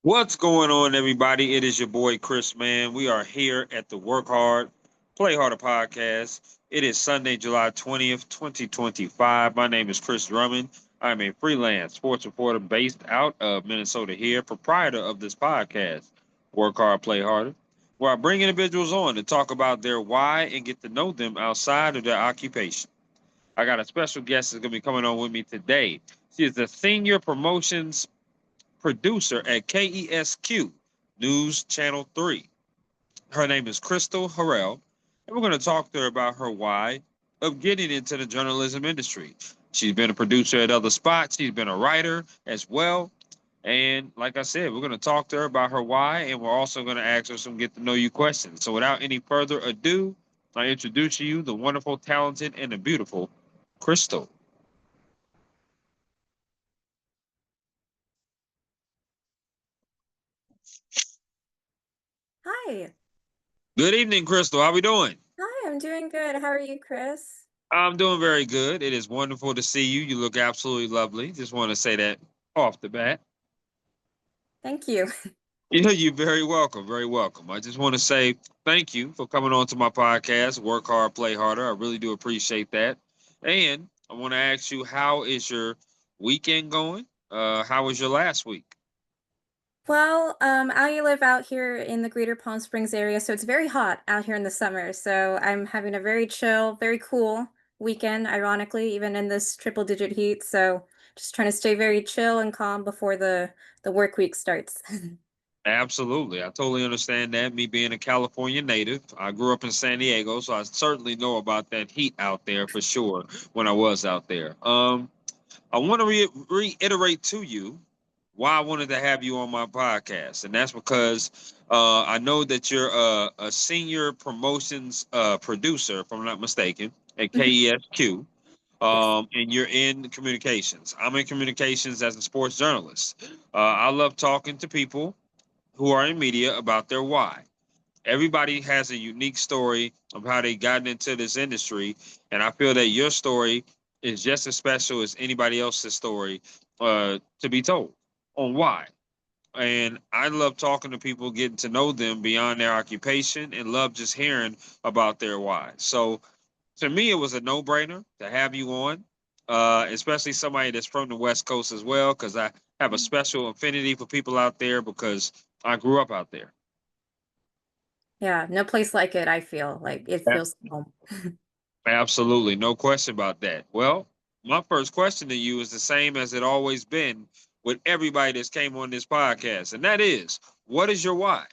What's going on, everybody? It is your boy Chris, man. We are here at the Work Hard, Play Harder podcast. It is Sunday, July 20th, 2025. My name is Chris Drummond. I'm a freelance sports reporter based out of Minnesota here, proprietor of this podcast, Work Hard, Play Harder, where I bring individuals on to talk about their why and get to know them outside of their occupation. I got a special guest that's going to be coming on with me today. She is the senior promotions producer at KESQ News Channel 3. Her name is Crystal Harrell, and we're going to talk to her about her why of getting into the journalism industry. She's been a producer at other spots, she's been a writer as well. And like I said, we're going to talk to her about her why, and we're also going to ask her some get to know you questions. So without any further ado, I introduce to you the wonderful, talented, and the beautiful Crystal. Hi. Good evening, Crystal. How we doing? Hi, I'm doing good. How are you, Chris? I'm doing very good. It is wonderful to see you. You look absolutely lovely. Just want to say that off the bat. Thank you. You're very welcome. Very welcome. I just want to say thank you for coming on to my podcast, Work Hard, Play Harder. I really do appreciate that. And I want to ask you, how is your weekend going? How was your last week? Well, I live out here in the Greater Palm Springs area, so it's very hot out here in the summer. So I'm having a very chill, very cool weekend, ironically, even in this triple digit heat. So just trying to stay very chill and calm before the work week starts. Absolutely. I totally understand that. Me being a California native, I grew up in San Diego, so I certainly know about that heat out there for sure when I was out there. I want to reiterate to you why I wanted to have you on my podcast, and that's because I know that you're a senior promotions producer, if I'm not mistaken, at Mhm. KESQ, Yes. and you're in communications. I'm in communications as a sports journalist. I love talking to people who are in media about their why. Everybody has a unique story of how they got into this industry, and I feel that your story is just as special as anybody else's story to be told on why. And I love talking to people, getting to know them beyond their occupation, and love just hearing about their why. So to me, it was a no-brainer to have you on, especially somebody that's from the West Coast as well, because I have a special affinity for people out there because I grew up out there. Yeah, no place like it, I feel like it feels like home. Absolutely, no question about that. Well, my first question to you is the same as it always been with everybody that's came on this podcast, and that is, what is your why?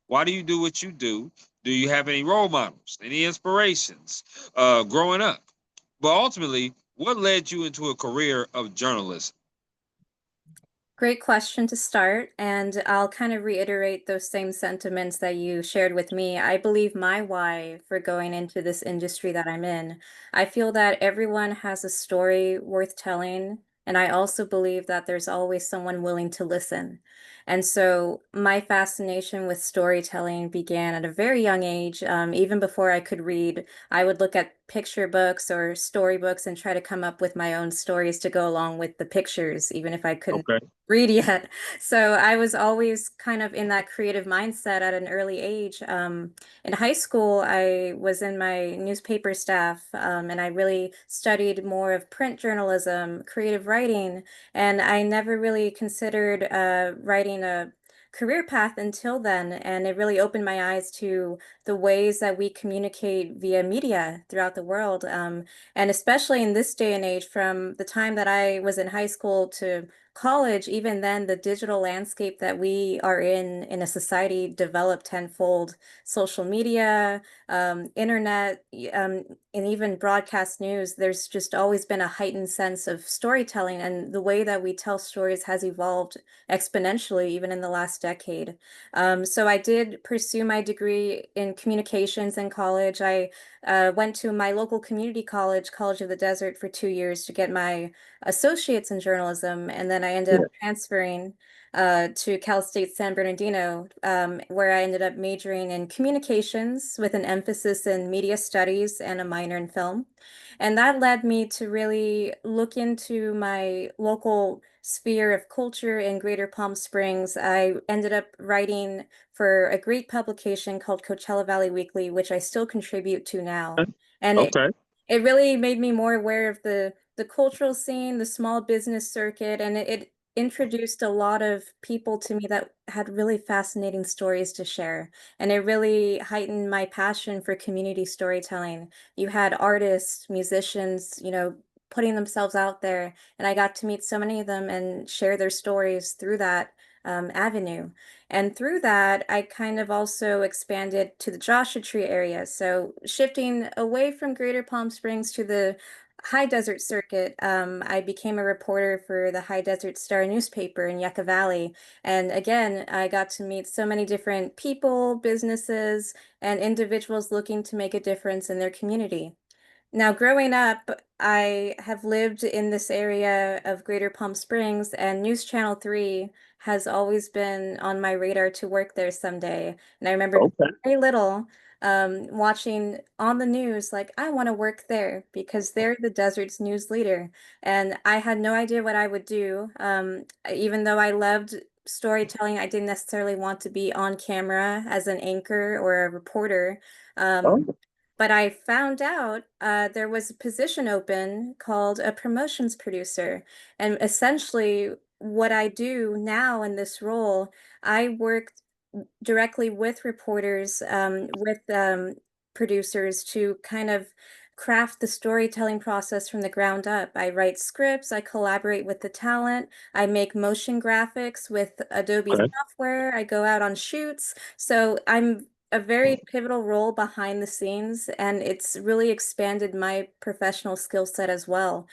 Why do you do what you do? Do you have any role models, any inspirations growing up? But ultimately, what led you into a career of journalism? Great question to start, and I'll kind of reiterate those same sentiments that you shared with me. I believe my why for going into this industry that I'm in, I feel that everyone has a story worth telling, and I also believe that there's always someone willing to listen. And so my fascination with storytelling began at a very young age. Even before I could read, I would look at picture books or storybooks and try to come up with my own stories to go along with the pictures, even if I couldn't Okay. read yet. So I was always kind of in that creative mindset at an early age. In high school, I was in my newspaper staff, and I really studied more of print journalism, creative writing, and I never really considered writing a career path until then. And it really opened my eyes to the ways that we communicate via media throughout the world. And especially in this day and age, from the time that I was in high school to college, even then, the digital landscape that we are in a society developed tenfold. Social media, internet, and even broadcast news, there's just always been a heightened sense of storytelling, and the way that we tell stories has evolved exponentially, even in the last decade. So I did pursue my degree in communications in college. I went to my local community college, College of the Desert, for 2 years to get my associates in journalism, and then I ended up transferring to Cal State San Bernardino, where I ended up majoring in communications with an emphasis in media studies and a minor in film. And that led me to really look into my local sphere of culture in Greater Palm Springs, I ended up writing for a great publication called Coachella Valley Weekly, which I still contribute to now. And Okay. it really made me more aware of the cultural scene, the small business circuit, and it introduced a lot of people to me that had really fascinating stories to share. And it really heightened my passion for community storytelling. You had artists, musicians, putting themselves out there, and I got to meet so many of them and share their stories through that avenue. And through that, I kind of also expanded to the Joshua Tree area. So shifting away from Greater Palm Springs to the high desert circuit, I became a reporter for the High Desert Star newspaper in Yucca Valley. And again, I got to meet so many different people, businesses, and individuals looking to make a difference in their community. Now, growing up, I have lived in this area of Greater Palm Springs, and News Channel 3 has always been on my radar to work there someday. And I remember being Okay. very little, watching on the news, like, I want to work there because they're the desert's news leader. And I had no idea what I would do. Even though I loved storytelling, I didn't necessarily want to be on camera as an anchor or a reporter. Um, Oh, but I found out there was a position open called a promotions producer. And essentially, what I do now in this role, I work directly with reporters, with producers to kind of craft the storytelling process from the ground up. I write scripts, I collaborate with the talent, I make motion graphics with Adobe okay. software, I go out on shoots. So I'm a very pivotal role behind the scenes, and it's really expanded my professional skill set as well,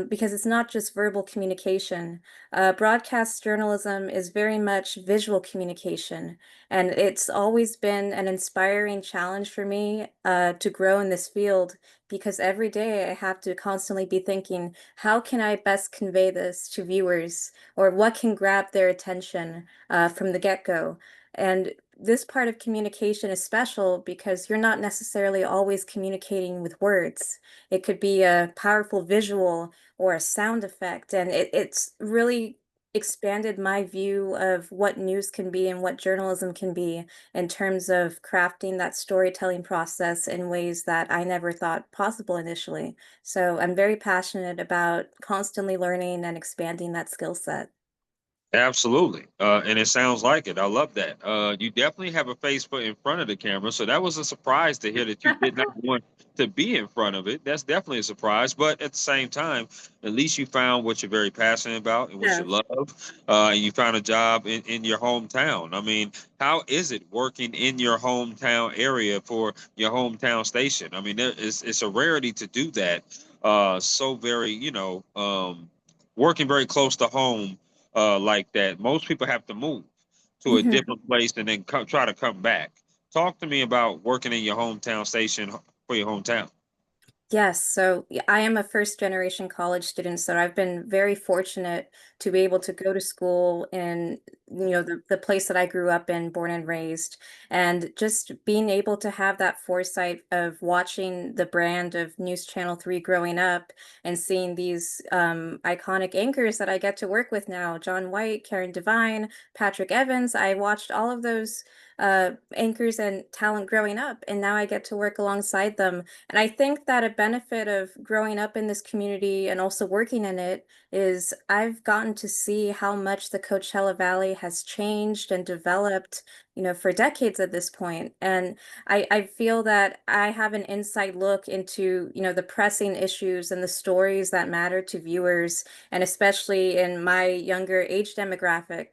because it's not just verbal communication. Broadcast journalism is very much visual communication, and it's always been an inspiring challenge for me to grow in this field because every day I have to constantly be thinking, how can I best convey this to viewers, or what can grab their attention from the get-go? And this part of communication is special because you're not necessarily always communicating with words. It could be a powerful visual or a sound effect, and it's really expanded my view of what news can be and what journalism can be in terms of crafting that storytelling process in ways that I never thought possible initially. So I'm very passionate about constantly learning and expanding that skill set. Absolutely. And it sounds like it. I love that. You definitely have a face put in front of the camera. So that was a surprise to hear that you did not want to be in front of it. That's definitely a surprise. But at the same time, at least you found what you're very passionate about and what you Yeah. love. And you found a job in your hometown. I mean, how is it working in your hometown area for your hometown station? I mean, it's a rarity to do that. So very, working very close to home like that. Most people have to move to a different place and then try to come back. Talk to me about working in your hometown station for your hometown. Yes, so yeah, I am a first generation college student, so I've been very fortunate to be able to go to school in, the place that I grew up in, born and raised, and just being able to have that foresight of watching the brand of News Channel 3 growing up and seeing these iconic anchors that I get to work with now, John White, Karen Devine, Patrick Evans. I watched all of those anchors and talent growing up, and now I get to work alongside them, and I think that a benefit of growing up in this community and also working in it is I've gotten to see how much the Coachella Valley has changed and developed, for decades at this point. And I feel that I have an inside look into, the pressing issues and the stories that matter to viewers, and especially in my younger age demographic.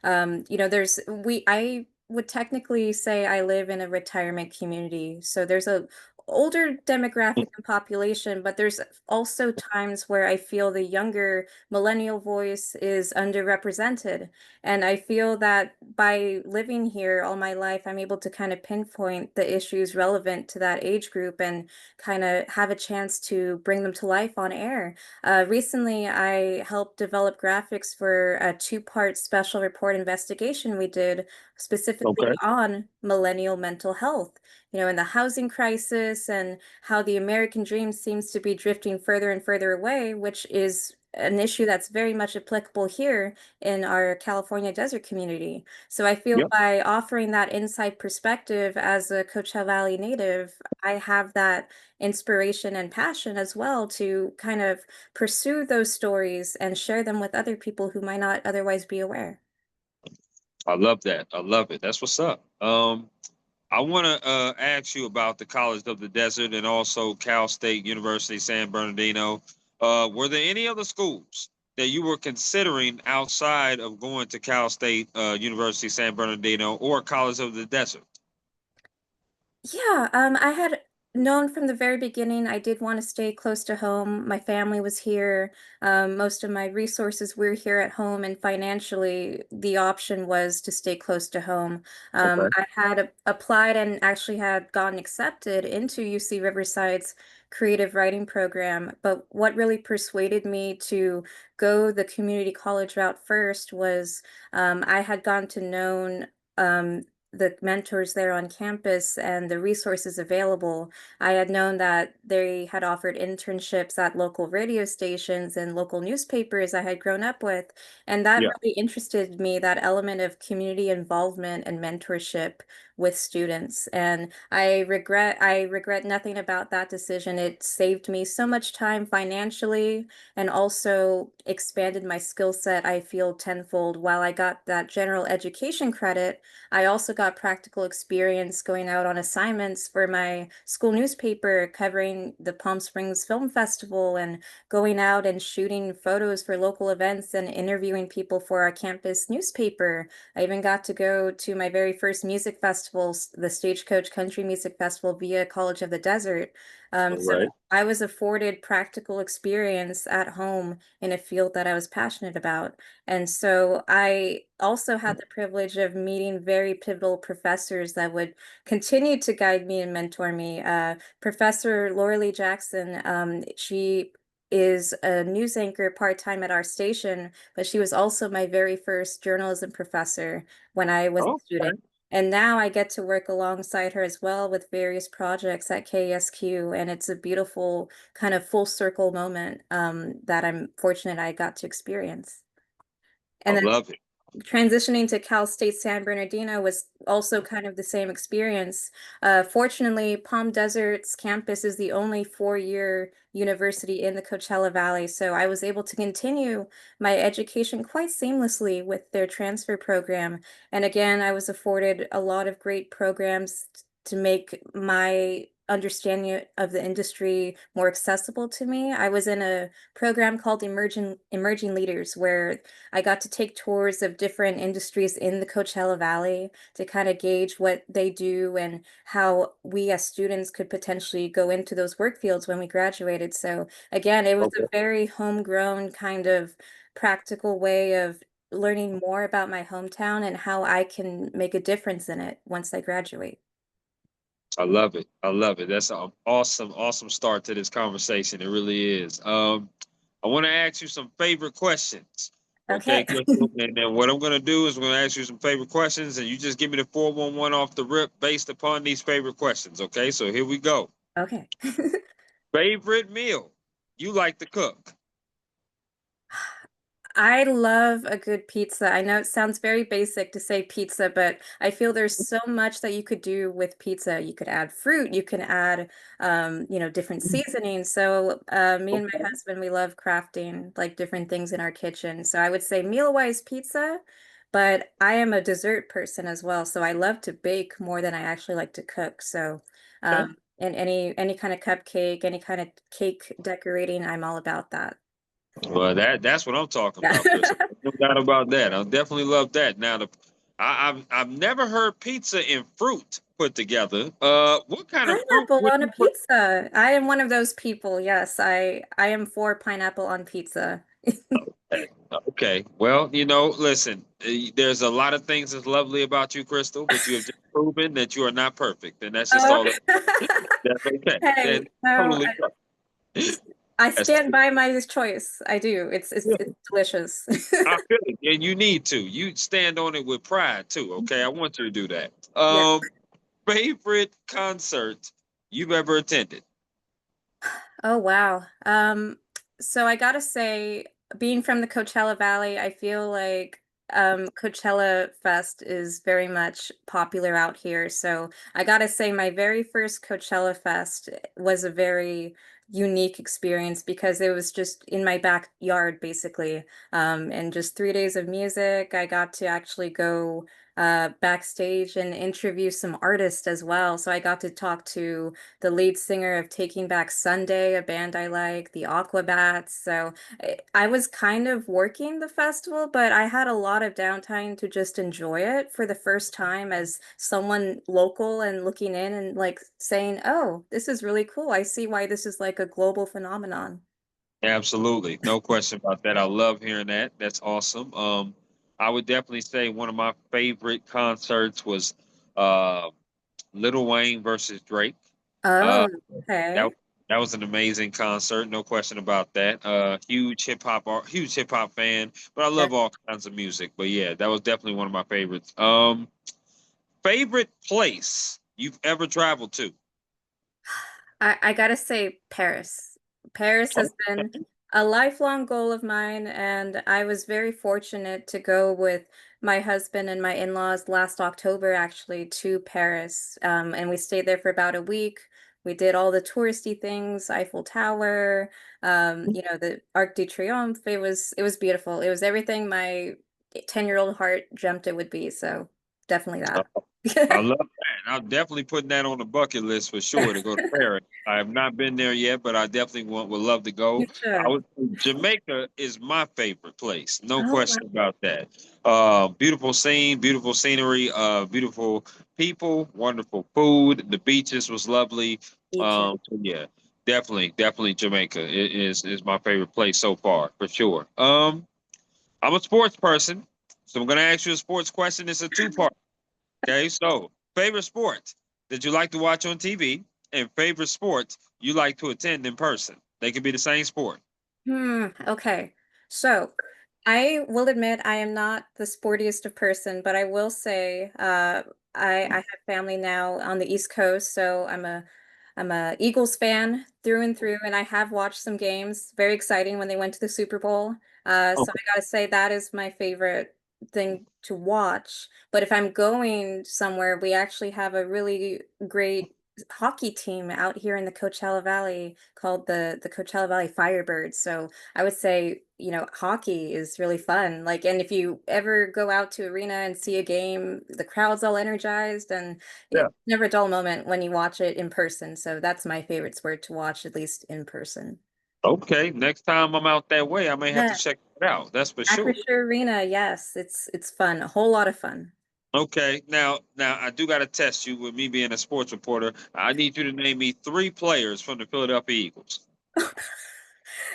I would technically say I live in a retirement community. So there's a older demographic and population, but there's also times where I feel the younger millennial voice is underrepresented. And I feel that by living here all my life, I'm able to kind of pinpoint the issues relevant to that age group and kind of have a chance to bring them to life on air. Recently, I helped develop graphics for a two-part special report investigation we did specifically Okay. on millennial mental health, in the housing crisis and how the American dream seems to be drifting further and further away, which is an issue that's very much applicable here in our California desert community. So I feel Yep. by offering that inside perspective as a Coachella Valley native, I have that inspiration and passion as well to kind of pursue those stories and share them with other people who might not otherwise be aware. I love that. I love it. That's what's up. I want to ask you about the College of the Desert and also Cal State University San Bernardino. Were there any other schools that you were considering outside of going to Cal State University San Bernardino or College of the Desert? Yeah, I had known from the very beginning I did want to stay close to home. My family was here. Most of my resources were here at home, and financially, the option was to stay close to home. Okay. I had applied and actually had gotten accepted into UC Riverside's creative writing program. But what really persuaded me to go the community college route first was I had gotten to know um, the mentors there on campus and the resources available. I had known that they had offered internships at local radio stations and local newspapers I had grown up with. And that Yeah. really interested me, that element of community involvement and mentorship with students. And I regret nothing about that decision. It saved me so much time financially and also expanded my skill set, I feel tenfold. While I got that general education credit, I also got practical experience going out on assignments for my school newspaper, covering the Palm Springs Film Festival and going out and shooting photos for local events and interviewing people for our campus newspaper. I even got to go to my very first music festival, the Stagecoach Country Music Festival via College of the Desert. All So right. I was afforded practical experience at home in a field that I was passionate about. And so I also had the privilege of meeting very pivotal professors that would continue to guide me and mentor me. Professor Laura Lee Jackson, she is a news anchor part-time at our station, but she was also my very first journalism professor when I was a Oh, student. okay. And now I get to work alongside her as well with various projects at KESQ, and it's a beautiful kind of full circle moment that I'm fortunate I got to experience. I And then love it. transitioning to Cal State San Bernardino was also kind of the same experience. Fortunately, Palm Desert's campus is the only four-year university in the Coachella Valley, so I was able to continue my education quite seamlessly with their transfer program. And again, I was afforded a lot of great programs to make my understanding of the industry more accessible to me. I was in a program called Emerging Leaders, where I got to take tours of different industries in the Coachella Valley to kind of gauge what they do and how we as students could potentially go into those work fields when we graduated. So again, it was a Okay. very homegrown kind of practical way of learning more about my hometown and how I can make a difference in it once I graduate. I love it. I love it. That's an awesome, awesome start to this conversation. It really is. I want to ask you some favorite questions. Okay, Okay. Crystal. And then what I'm going to do is I'm going to ask you some favorite questions, and you just give me the 411 off the rip based upon these favorite questions. Okay, so here we go. Okay. Favorite meal you like to cook? I love a good pizza. I know it sounds very basic to say pizza, but I feel there's so much that you could do with pizza. You could add fruit, you can add, different seasonings. So, me and my Okay. husband, we love crafting like different things in our kitchen. So I would say meal-wise pizza, but I am a dessert person as well. So I love to bake more than I actually like to cook. So, Okay. and any kind of cupcake, any kind of cake decorating, I'm all about that. Well, that's what I'm talking Yeah. about, Crystal. No doubt about that. I definitely love that. Now, I've never heard pizza and fruit put together. What kind of fruit Pineapple would on a you put? pizza. I am one of those people. Yes, I am for pineapple on pizza. Okay. Okay. Well, listen, there's a lot of things that's lovely about you, Crystal, but you have just proven that you are not perfect, and that's just Oh, all. That's okay. hey, That's no, totally fine. I That's stand by my choice. I do. It's delicious. I feel it, and you need to. You stand on it with pride too. Okay, I want you to do that. Yeah. Favorite concert you've ever attended? Oh wow. So I gotta say, being from the Coachella Valley, I feel like Coachella Fest is very much popular out here. So I gotta say, my very first Coachella Fest was a very unique experience because it was just in my backyard, basically. And just 3 days of music. I got to actually go backstage and interview some artists as well. So I got to talk to the lead singer of Taking Back Sunday, a band I like, the Aquabats. So I was kind of working the festival, but I had a lot of downtime to just enjoy it for the first time as someone local and looking in and like saying, "Oh, this is really cool. I see why this is like a global phenomenon." Absolutely. No question about that. I love hearing that. That's awesome. I would definitely say one of my favorite concerts was uh, Lil Wayne versus Drake. Uh, Oh, that okay. that was an amazing concert, no question about that. Huge hip hop fan, but I Yeah. love all kinds of music. But yeah, that was definitely one of my favorites. Favorite place you've ever traveled to? I gotta say Paris. Paris Oh, has been a lifelong goal of mine, and I was very fortunate to go with my husband and my in-laws last October actually to Paris. And we stayed there for about a week. We did all the touristy things, Eiffel Tower, the Arc de Triomphe. It was beautiful. It was everything my 10-year-old heart dreamt it would be. So definitely that. I love that. I'm definitely putting that on the bucket list for sure to go to Paris. I have not been there yet, but I definitely would love to go. You I should. would say Jamaica is my favorite place, no Oh, wow. question about that. Beautiful scene, beautiful scenery, beautiful people, wonderful food. The beaches was lovely. Beaches. So yeah, definitely Jamaica is my favorite place so far for sure. I'm a sports person, so I'm gonna ask you a sports question. It's a two-part. Okay, so favorite sports that you like to watch on TV and favorite sports you like to attend in person. They could be the same sport. Okay. So I will admit I am not the sportiest of person, but I will say I have family now on the East Coast, so I'm a Eagles fan through and through, and I have watched some games. Very exciting when they went to the Super Bowl. So I gotta say that is my favorite thing to watch. But if I'm going somewhere, we actually have a really great hockey team out here in the Coachella Valley called the Coachella Valley Firebirds. So I would say, hockey is really fun. Like, and if you ever go out to arena and see a game, the crowd's all energized, and Yeah. it's never a dull moment when you watch it in person. So that's my favorite sport to watch, at least in person. Okay, next time I'm out that way, I may have to Yeah, check it out. That's for sure. Acrisure Arena, yes, it's fun, a whole lot of fun. Okay, now I do got to test you with me being a sports reporter. I need you to name me three players from the Philadelphia Eagles.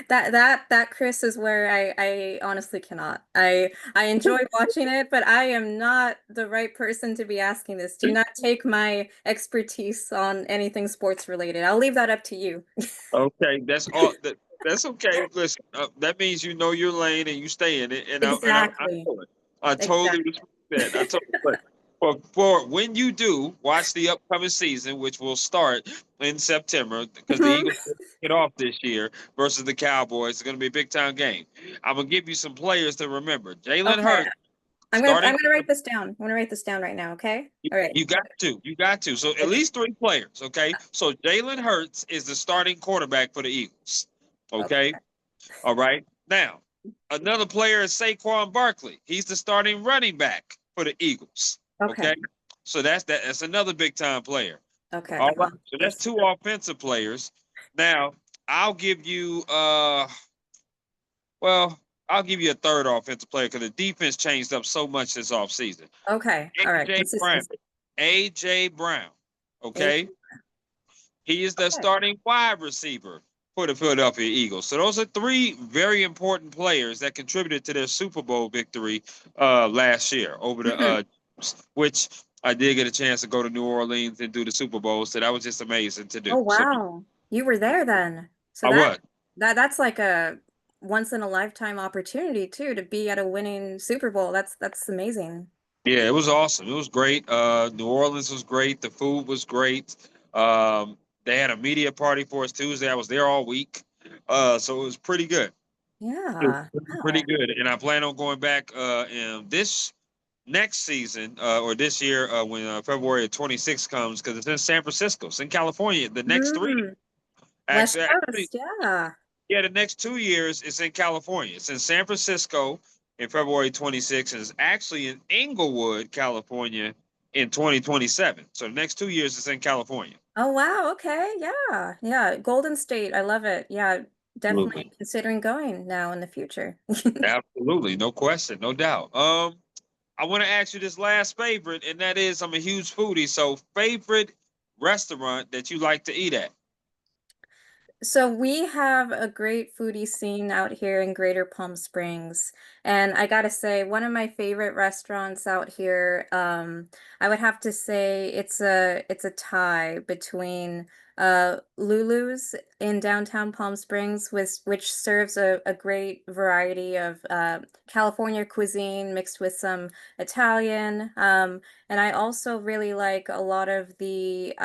That Chris is where I honestly cannot. I enjoy watching it, but I am not the right person to be asking this. Do not take my expertise on anything sports related. I'll leave that up to you. Okay, that's all. That's okay. Listen, that means you know your lane and you stay in it, and I Exactly. know it. I totally Exactly. respect that. I totally. But for when you do watch the upcoming season, which will start in September, because the Mhm. Eagles get off this year versus the Cowboys, it's going to be a big time game. I'm gonna give you some players to remember. Jalen Okay. Hurts I'm gonna I'm starting. gonna write this down. I'm gonna write this down right now, okay? All right. You got to. You got to. So at Okay. least three players. Okay. So Jalen Hurts is the starting quarterback for the Eagles. Okay. Okay. All right. Now, another player is Saquon Barkley. He's the starting running back for the Eagles. Okay. Okay. So that's another big time player. Okay. All I'm right. on So that's this. two offensive players. Now, I'll give you well, I'll give you a third offensive player because the defense changed up so much this offseason. Okay. All right. AJ Brown. Consistency. AJ Brown. Eight. Okay. He is the Okay. starting wide receiver for the Philadelphia Eagles. So those are three very important players that contributed to their Super Bowl victory last year over the Mhm. which I did get a chance to go to New Orleans and do the Super Bowl. So that was just amazing to Oh do. So wow. You were there then. So I that was. that's like a once in a lifetime opportunity too to be at a winning Super Bowl. That's amazing. Yeah, it was awesome. It was great. New Orleans was great. The food was great. They had a media party for us Tuesday. I was there all week. So it was pretty good. It was Yeah. pretty Wow. good, and I plan on going back in this next season or this year when February 26th comes because it's in San Francisco. It's in California. The next three, Mm, West actually, Coast. Yeah. yeah, the next 2 years it's in California. It's in San Francisco in February 26th, and it's actually in Inglewood, California in 2027. So the next 2 years it's in California. Oh, wow. Okay. Yeah. Yeah. Golden State. I love it. Yeah. Definitely Absolutely. considering going now in the future. Absolutely. No question. No doubt. I want to ask you this last favorite, and that is I'm a huge foodie. So favorite restaurant that you like to eat at? So we have a great foodie scene out here in Greater Palm Springs. And I gotta say, one of my favorite restaurants out here, I would have to say it's a tie between Lulu's in downtown Palm Springs, which serves a great variety of California cuisine mixed with some Italian. And I also really like a lot of the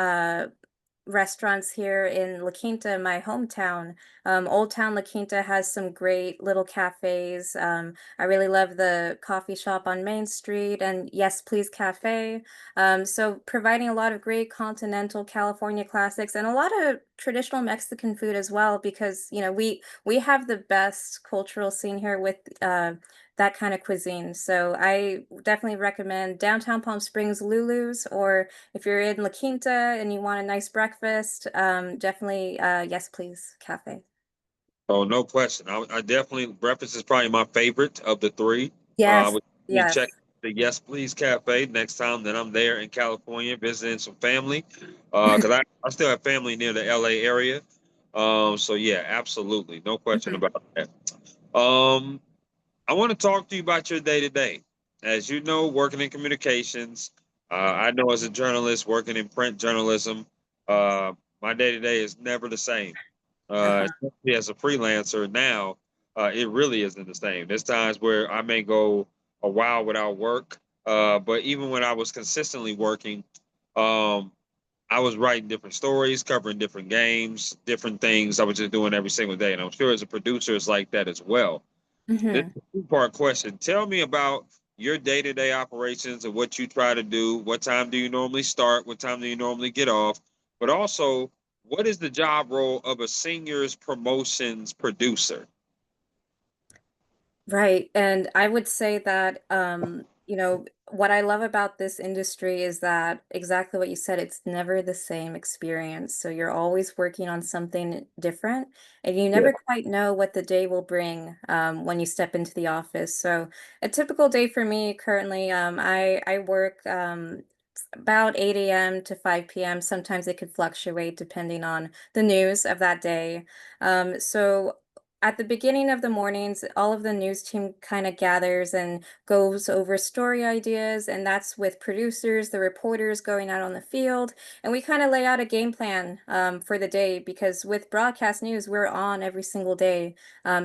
restaurants here in La Quinta, my hometown. Old Town La Quinta has some great little cafes. I really love the coffee shop on Main Street and Yes Please Cafe. So providing a lot of great continental California classics and a lot of traditional Mexican food as well, because we have the best cultural scene here with that kind of cuisine. So I definitely recommend downtown Palm Springs Lulu's, or if you're in La Quinta and you want a nice breakfast, definitely Yes Please Cafe. Oh, no question. I definitely breakfast is probably my favorite of the three. I Yes, would definitely yes. check the Yes Please Cafe next time that I'm there in California visiting some family. Because I still have family near the LA area. So yeah, absolutely. No question Mhm. about that. Um, I want to talk to you about your day to day. As you know, working in communications, I know as a journalist working in print journalism, uh, my day to day is never the same. Uh-huh. Especially as a freelancer now, it really isn't the same. There's times where I may go a while without work, but even when I was consistently working, um, I was writing different stories, covering different games, different things. I was just doing every single day, and I'm sure as a producer, it's like that as well. This hmm is a two-part question. Tell me about your day-to-day operations and what you try to do. What time do you normally start? What time do you normally get off? But also, what is the job role of a seniors promotions producer? Right. And I would say that, what I love about this industry is that exactly what you said, it's never the same experience. So you're always working on something different, and you Yeah. never quite know what the day will bring when you step into the office. So a typical day for me currently, I work about 8 a.m. to 5 p.m. Sometimes it could fluctuate depending on the news of that day. So at the beginning of the mornings, all of the news team kind of gathers and goes over story ideas, and that's with producers, the reporters going out on the field, and we kind of lay out a game plan for the day, because with broadcast news, we're on every single day.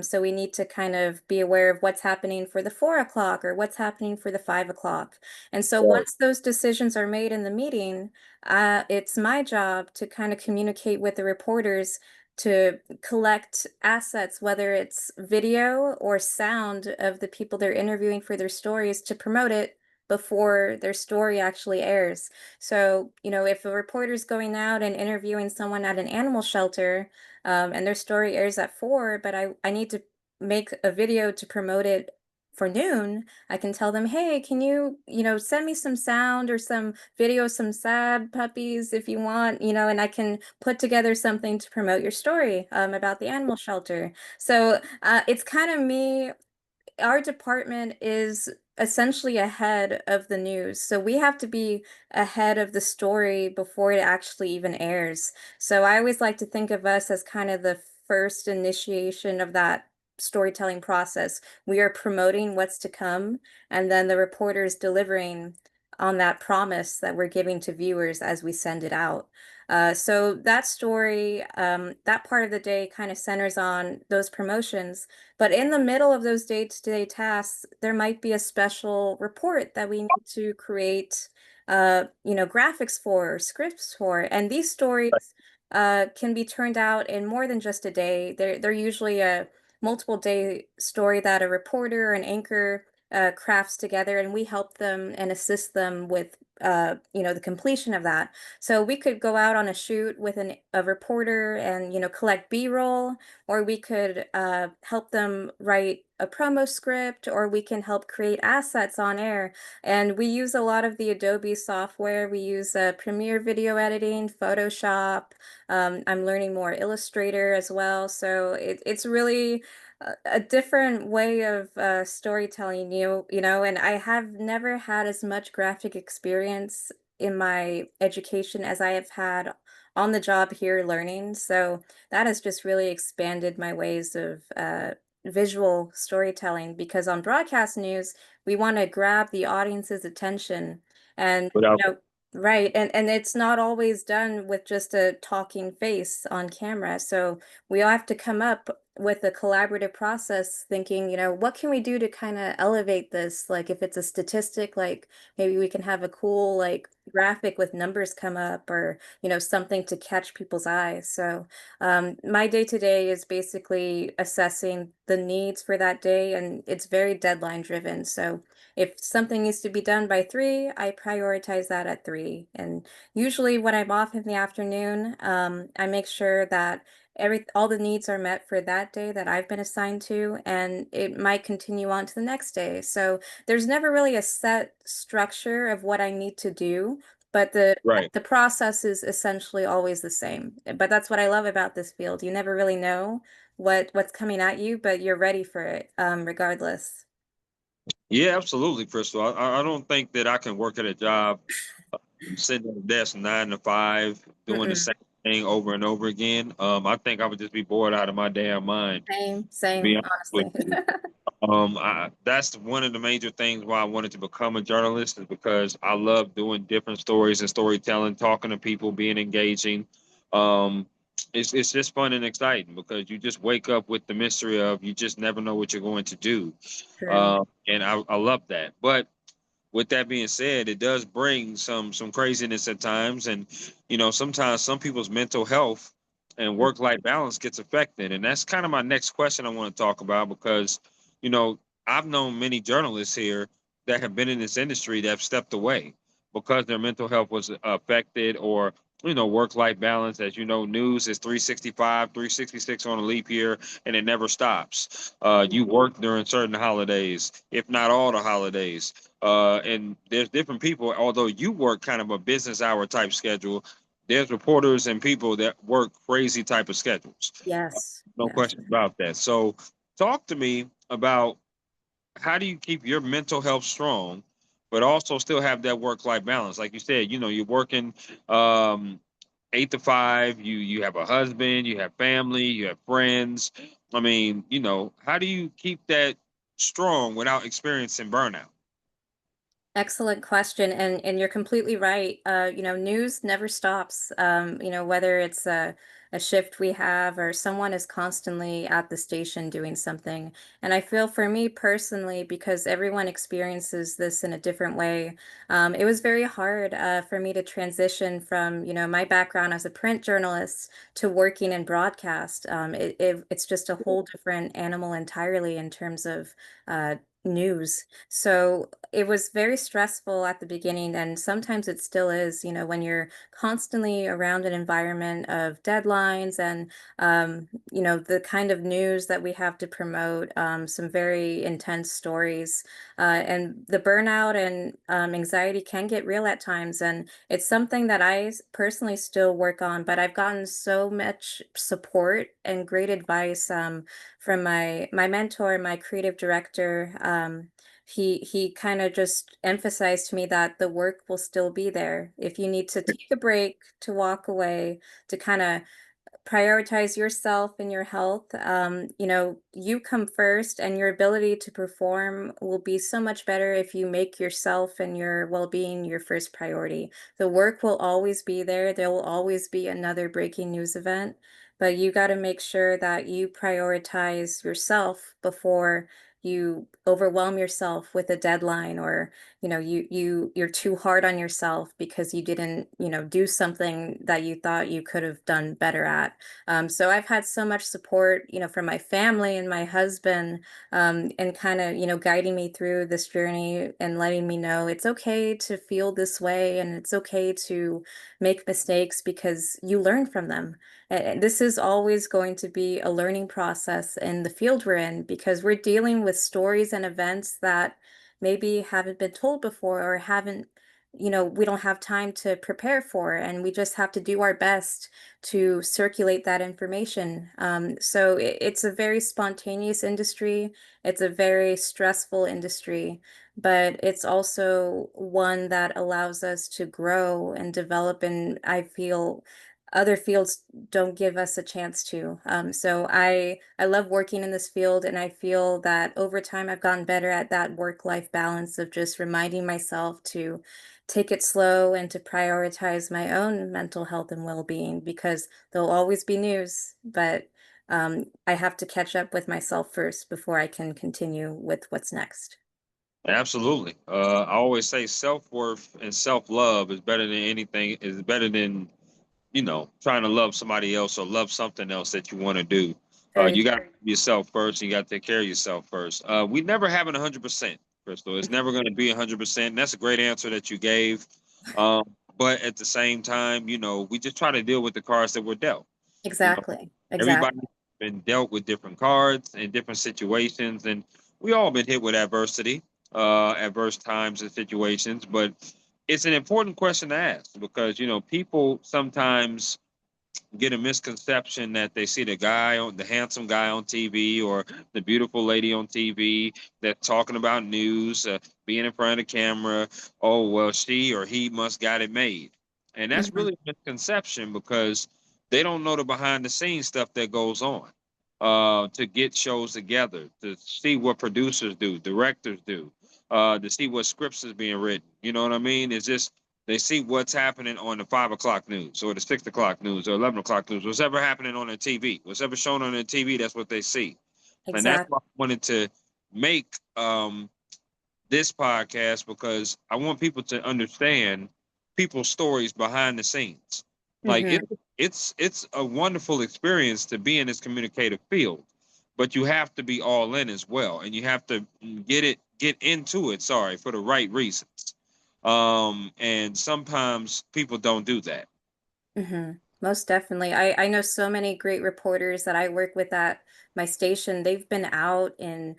So we need to kind of be aware of what's happening for the 4 o'clock or what's happening for the 5 o'clock. And so Right. once those decisions are made in the meeting, it's my job to kind of communicate with the reporters to collect assets, whether it's video or sound of the people they're interviewing for their stories, to promote it before their story actually airs. So, if a reporter's going out and interviewing someone at an animal shelter, and their story airs at 4, but I need to make a video to promote it for noon, I can tell them, hey, can you send me some sound or some video, some sad puppies if you want, and I can put together something to promote your story about the animal shelter. So it's kind of me. Our department is essentially ahead of the news. So we have to be ahead of the story before it actually even airs. So I always like to think of us as kind of the first initiation of that storytelling process. We are promoting what's to come, and then the reporters delivering on that promise that we're giving to viewers as we send it out. So that story, that part of the day kind of centers on those promotions. But in the middle of those day-to-day tasks, there might be a special report that we need to create, graphics for, or scripts for, and these stories can be turned out in more than just a day. They're usually multiple day story that a reporter or an anchor crafts together, and we help them and assist them with the completion of that. So we could go out on a shoot with a reporter and collect B-roll, or we could help them write a promo script, or we can help create assets on air. And we use a lot of the Adobe software. We use Premiere video editing, Photoshop. I'm learning more Illustrator as well. So it's really a different way of storytelling, and I have never had as much graphic experience in my education as I have had on the job here learning. So that has just really expanded my ways of visual storytelling, because on broadcast news, we want to grab the audience's attention. And, Without right. And it's not always done with just a talking face on camera. So we all have to come up with a collaborative process thinking, what can we do to kind of elevate this? Like if it's a statistic, like maybe we can have a cool like graphic with numbers come up, or, something to catch people's eyes. So my day to day is basically assessing the needs for that day, and it's very deadline driven. So if something needs to be done by 3, I prioritize that at 3. And usually when I'm off in the afternoon, I make sure that all the needs are met for that day that I've been assigned to, and it might continue on to the next day. So there's never really a set structure of what I need to do, but the right. the process is essentially always the same. But that's what I love about this field. You never really know what's coming at you, but you're ready for it, regardless. Yeah, absolutely, Crystal. I don't think that I can work at a job sitting at a desk 9 to 5 doing the Mm-mm. same thing over and over again. I think I would just be bored out of my damn mind, to be Same, honest with honestly. you. That's one of the major things why I wanted to become a journalist, is because I love doing different stories and storytelling, talking to people, being engaging. Um, it's just fun and exciting because you just wake up with the mystery of you just never know what you're going to do. True. And I love that. But with that being said, it does bring some craziness at times, and sometimes some people's mental health and work life balance gets affected, and that's kind of my next question I want to talk about, because you know I've known many journalists here that have been in this industry that have stepped away because their mental health was affected, or work life balance. As you know, news is 365, 366 on a leap year, and it never stops. You work during certain holidays, if not all the holidays. And there's different people, although you work kind of a business hour type schedule, there's reporters and people that work crazy type of schedules. Yes, No yes. question about that. So talk to me about, how do you keep your mental health strong, but also still have that work life balance? Like you said, you're working um, 8 to 5. You have a husband, you have family, you have friends. I mean, how do you keep that strong without experiencing burnout? Excellent question, and you're completely right. News never stops. Whether it's a shift we have, or someone is constantly at the station doing something. And I feel for me personally, because everyone experiences this in a different way, it was very hard for me to transition from, my background as a print journalist to working in broadcast. It's just a whole different animal entirely in terms of news. So it was very stressful at the beginning, and sometimes it still is, when you're constantly around an environment of deadlines and, the kind of news that we have to promote, some very intense stories. And the burnout and anxiety can get real at times. And it's something that personally still work on, but I've gotten so much support and great advice from my mentor, my creative director. He kind of just emphasized to me that the work will still be there. If you need to take a break, to walk away, to kind of prioritize yourself and your health. You come first, and your ability to perform will be so much better if you make yourself and your well-being your first priority. The work will always be there. There will always be another breaking news event, but you got to make sure that you prioritize yourself before you overwhelm yourself with a deadline, or you're too hard on yourself because you didn't do something that you thought you could have done better at. So I've had so much support from my family and my husband, and kind of guiding me through this journey and letting me know it's okay to feel this way, and it's okay to make mistakes because you learn from them. And this is always going to be a learning process in the field we're in, because we're dealing with stories and events that maybe haven't been told before, or haven't, we don't have time to prepare for, and we just have to do our best to circulate that information. So it's a very spontaneous industry. It's a very stressful industry, but it's also one that allows us to grow and develop. And I feel other fields don't give us a chance to. So I love working in this field, and I feel that over time I've gotten better at that work-life balance of just reminding myself to take it slow and to prioritize my own mental health and well-being, because there'll always be news, but I have to catch up with myself first before I can continue with what's next. Absolutely. I always say self-worth and self-love is better than anything, is better than, trying to love somebody else or love something else that you want to do. Very You got to true. love yourself first. You got to take care of yourself first. We never have an 100%, Crystal. It's never going to be 100%. And that's a great answer that you gave. Um, but at the same time, we just try to deal with the cards that were dealt. You know, Exactly. Everybody's Exactly. been dealt with different cards in different situations, and we all been hit with adversity, adverse times and situations. But it's an important question to ask because people sometimes get a misconception that they see the handsome guy on TV or the beautiful lady on TV that's talking about news, being in front of the camera. Oh, well, she or he must got it made. And that's Hmm. really a misconception because they don't know the behind the scenes stuff that goes on to get shows together, to see what producers do, directors do, to see what scripts is being written. You know what I mean? It's just they see what's happening on the 5 o'clock news or the 6 o'clock news or 11 o'clock news. What's ever happening on the TV, what's ever shown on the TV, that's what they see. And that's Exactly. why I wanted to make this podcast because I want people to understand people's stories behind the scenes. Like Hmm. it's a wonderful experience to be in this communicative field, but you have to be all in as well, and you have to get into it. Sorry, for the right reasons. And sometimes people don't do that. Hmm. Most definitely. I know so many great reporters that I work with at my station. They've been out in,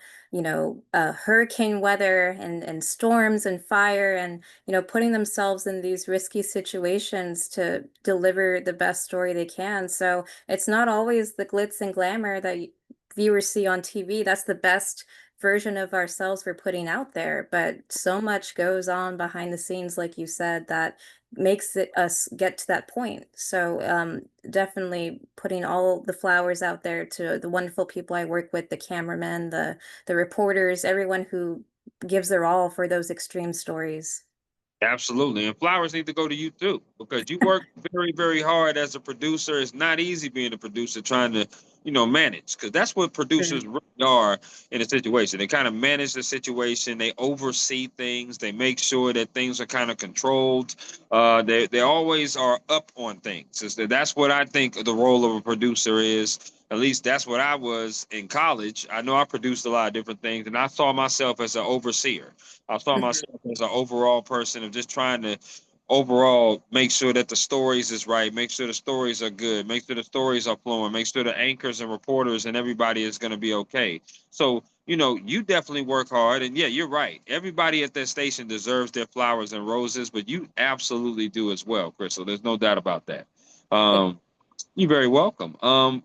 hurricane weather and storms and fire, and, putting themselves in these risky situations to deliver the best story they can. So it's not always the glitz and glamour that viewers see on TV. That's the best version of ourselves we're putting out there. But so much goes on behind the scenes, like you said, that makes it us get to that point. So definitely putting all the flowers out there to the wonderful people I work with, the cameramen, the reporters, everyone who gives their all for those extreme stories. Absolutely. And flowers need to go to you too, because you work very, very hard as a producer. It's not easy being a producer trying to, manage, because that's what producers Mm. really are in a situation. They kind of manage the situation, they oversee things, they make sure that things are kind of controlled. They always are up on things. That's what I think the role of a producer is. At least that's what I was in college. I know I produced a lot of different things, and I saw myself as an overseer. I saw Mhm. myself as an overall person of just trying to overall make sure that the stories is right, make sure the stories are good, make sure the stories are flowing, make sure the anchors and reporters and everybody is going to be okay. So, you definitely work hard. And yeah, you're right. Everybody at that station deserves their flowers and roses, but you absolutely do as well, Crystal. There's no doubt about that. Um, you're very welcome.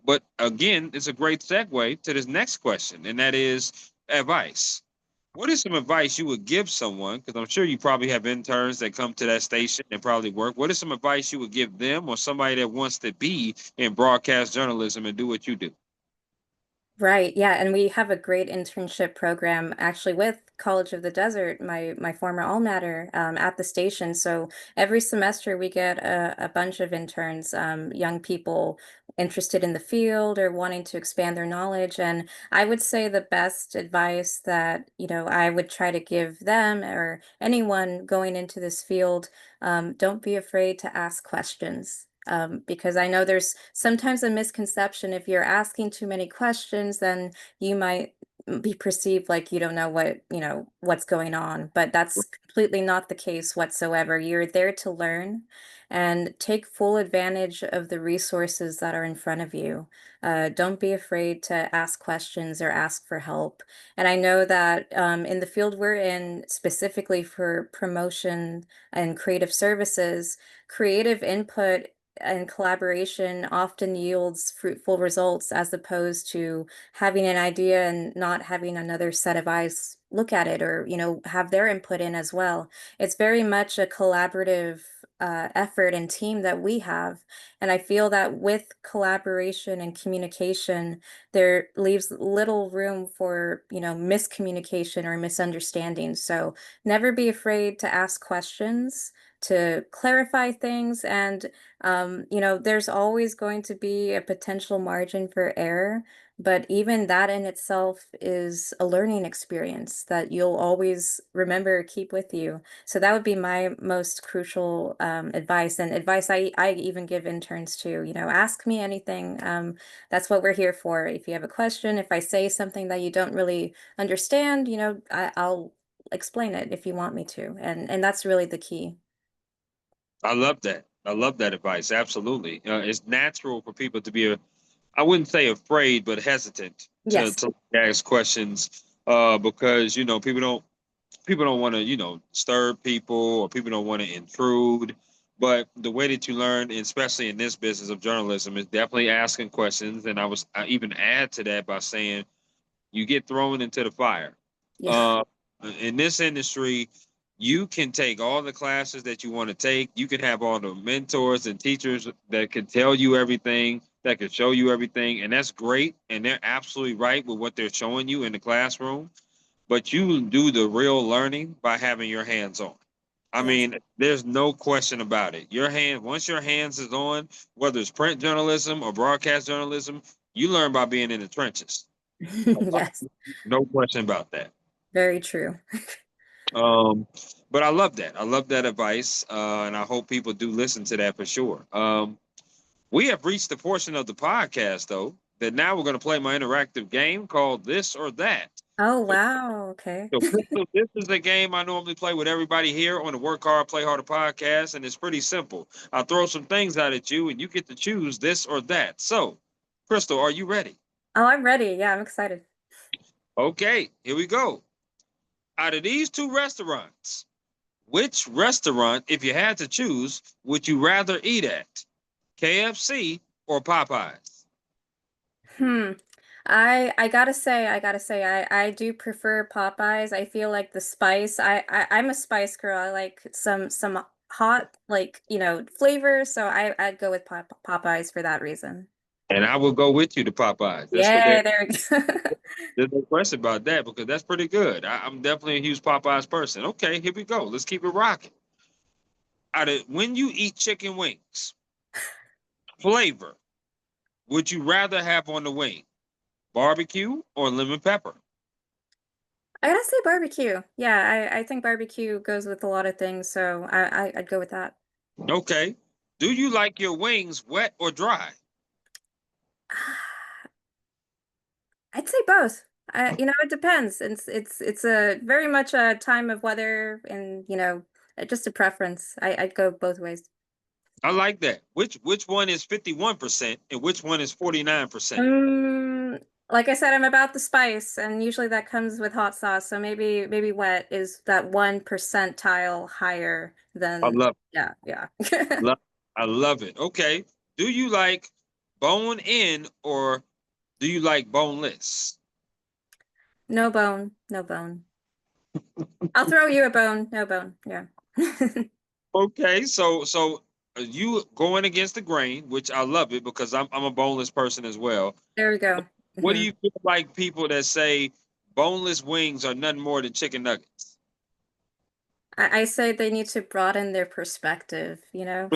But again, it's a great segue to this next question, and that is advice. What is some advice you would give someone? Because I'm sure you probably have interns that come to that station and probably work. What is some advice you would give them or somebody that wants to be in broadcast journalism and do what you do? Right. Yeah. And we have a great internship program actually with College of the Desert, my former alma mater, at the station. So every semester we get a bunch of interns, young people interested in the field or wanting to expand their knowledge. And I would say the best advice that, I would try to give them or anyone going into this field, don't be afraid to ask questions. Because I know there's sometimes a misconception if you're asking too many questions, then you might be perceived like you don't know what's going on, but that's completely not the case whatsoever. You're there to learn and take full advantage of the resources that are in front of you. Don't be afraid to ask questions or ask for help. And I know that in the field we're in, specifically for promotion and creative services, creative input and collaboration often yields fruitful results as opposed to having an idea and not having another set of eyes look at it or have their input in as well. It's very much a collaborative effort and team that we have, and I feel that with collaboration and communication there leaves little room for miscommunication or misunderstanding. So never be afraid to ask questions, to clarify things, and there's always going to be a potential margin for error, but even that in itself is a learning experience that you'll always remember, keep with you. So that would be my most crucial advice, and advice I even give interns to, ask me anything. That's what we're here for. If you have a question, if I say something that you don't really understand, I'll explain it if you want me to. And that's really the key. I love that. I love that advice. Absolutely. It's natural for people to be, I wouldn't say afraid, but hesitant Yes. to ask questions, because people don't want to disturb people, or people don't want to intrude. But the way that you learn, especially in this business of journalism, is definitely asking questions. And I even add to that by saying you get thrown into the fire. Yeah. Uh, in this industry, you can take all the classes that you want to take. You can have all the mentors and teachers that can tell you everything, that can show you everything, and that's great. And they're absolutely right with what they're showing you in the classroom. But you do the real learning by having your hands on. I Yes. mean, there's no question about it. Once your hands is on, whether it's print journalism or broadcast journalism, you learn by being in the trenches. Yes. No question about that. Very true. Um, but I love that. I love that advice, and I hope people do listen to that for sure. We have reached the portion of the podcast, though, that now we're going to play my interactive game called This or That. Oh, So, wow. Okay. so Crystal, this is a game I normally play with everybody here on the Work Hard, Play Harder podcast, and it's pretty simple. I'll throw some things out at you, and you get to choose this or that. So, Crystal, are you ready? Oh, I'm ready. Yeah, I'm excited. Okay, here we go. Out of these two restaurants, which restaurant, if you had to choose, would you rather eat at? KFC or Popeyes? Hmm. I gotta say, I do prefer Popeyes. I feel like the spice. I'm a spice girl. I like some hot, like, flavor. So I'd go with Popeyes for that reason. And I will go with you to Popeyes. That's what Yeah, there we go. there's no question about that, because that's pretty good. I'm definitely a huge Popeyes person. Okay, here we go. Let's keep it rocking. When you eat chicken wings, flavor, would you rather have on the wing? Barbecue or lemon pepper? I gotta say barbecue. Yeah, I think barbecue goes with a lot of things, so I'd go with that. Okay. Do you like your wings wet or dry? I'd say both. It depends. It's a very much a time of weather and, just a preference. I'd go both ways. I like that. Which one is 51% and which one is 49%? Like I said, I'm about the spice, and usually that comes with hot sauce. So maybe wet is that 1 percentile higher I than, love yeah, yeah. love I love it. Okay. Do you like bone in or do you like boneless? No bone, no bone. I'll throw you a bone, no bone. Yeah. Okay, so you going against the grain, which I love it because I'm a boneless person as well. There we go. What do Mhm. you feel like people that say boneless wings are nothing more than chicken nuggets? I say they need to broaden their perspective, you know?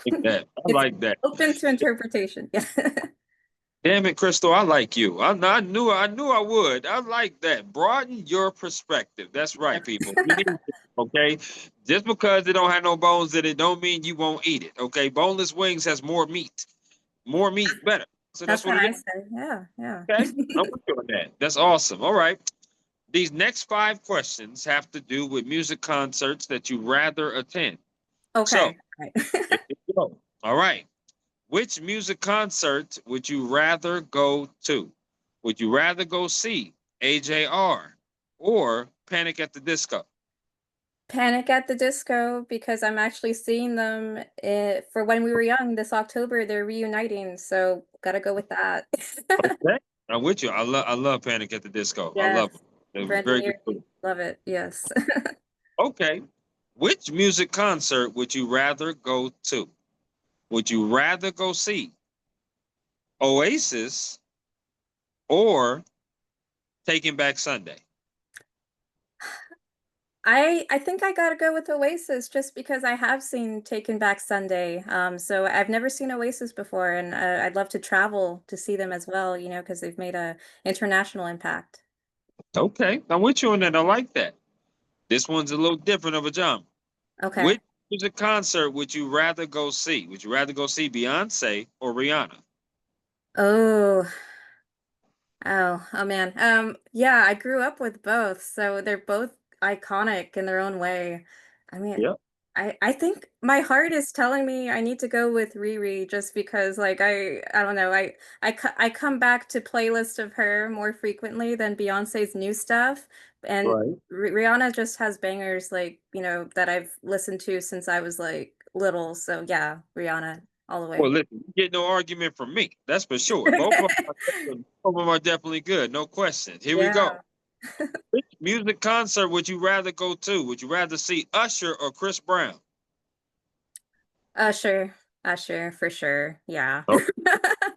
Like that. I It's like that. open to interpretation. Yeah. Damn it, Crystal, I like you. I knew I would. I like that. Broaden your perspective. That's right, people. We need to, okay? Just because it don't have no bones in it don't mean you won't eat it. Okay. Boneless wings has more meat. More meat, better. So that's That's what what it I is. say. Yeah, yeah. Okay. I'm with you on that. That's awesome. All right. These next five questions have to do with music concerts that you rather attend. So Okay. Right. here we go. All right. Which music concert would you rather go to? Would you rather go see AJR or Panic at the Disco? Panic at the Disco because I'm actually seeing them for when we were young this October. They're reuniting, so gotta go with that. Okay. I'm with you. I love Panic at the Disco. I Yes, love it. It was Brendan very good. Urie, love it. Yes. Okay. Which music concert would you rather go to? Would you rather go see Oasis or Taking Back Sunday? I think I gotta go with Oasis just because I have seen Taken Back Sunday. So I've never seen Oasis before, and I'd love to travel to see them as well, you know, because they've made a international impact. Okay. I'm with you on that. I like that. This one's a little different of a jump. Okay. Which music concert would you rather go see? Would you rather go see Beyonce or Rihanna? Oh, oh man. Yeah, I grew up with both, so they're both iconic in their own way. I mean, Yep. I think my heart is telling me I need to go with Riri just because like I don't know, I come back to playlists of her more frequently than Beyonce's new stuff, and Right. Rihanna just has bangers like, you know, that I've listened to since I was like little. So yeah, Rihanna all the Well, way. listen, you get no argument from me. That's for sure. Both of them are definitely good. No question. Here we Yeah. go. Which music concert would you rather go to? Would you rather see Usher or Chris Brown? Usher, Usher for sure. Yeah. Oh, I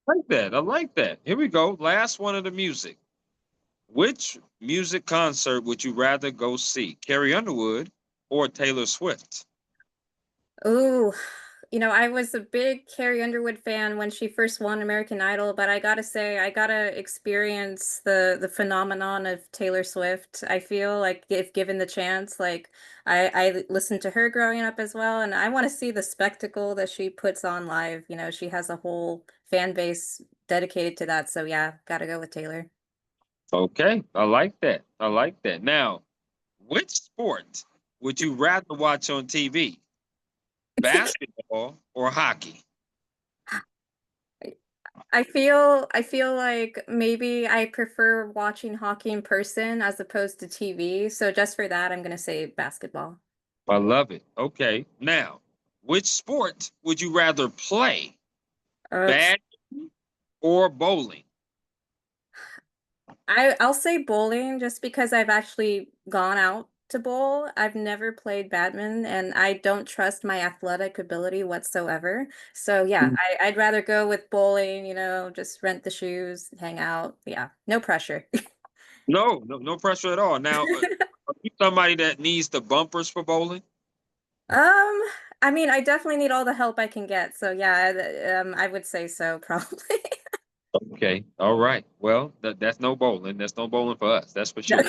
like that. I like that. Here we go. Last one of the music. Which music concert would you rather go see? Carrie Underwood or Taylor Swift? Ooh, you know, I was a big Carrie Underwood fan when she first won American Idol, but I gotta say, I gotta experience the phenomenon of Taylor Swift. I feel like if given the chance, like I listened to her growing up as well, and I want to see the spectacle that she puts on live. You know, she has a whole fan base dedicated to that. So yeah, gotta go with Taylor. Okay, I like that. I like that. Now, which sport would you rather watch on TV? Basketball or hockey? I feel like maybe I prefer watching hockey in person as opposed to TV. So just for that, I'm gonna say basketball. I love it. Okay. Now, which sport would you rather play? Uh, Badminton or bowling? I'll say bowling just because I've actually gone out to bowl. I've never played badminton and I don't trust my athletic ability whatsoever. So yeah, I'd rather go with bowling, you know, just rent the shoes, hang out. Yeah, no pressure. No, no, no pressure at all. Now, are you somebody that needs the bumpers for bowling? Um, I mean, I definitely need all the help I can get. So yeah, I would say so probably. Okay. All right. Well, that's no bowling. That's no bowling for us. That's for sure.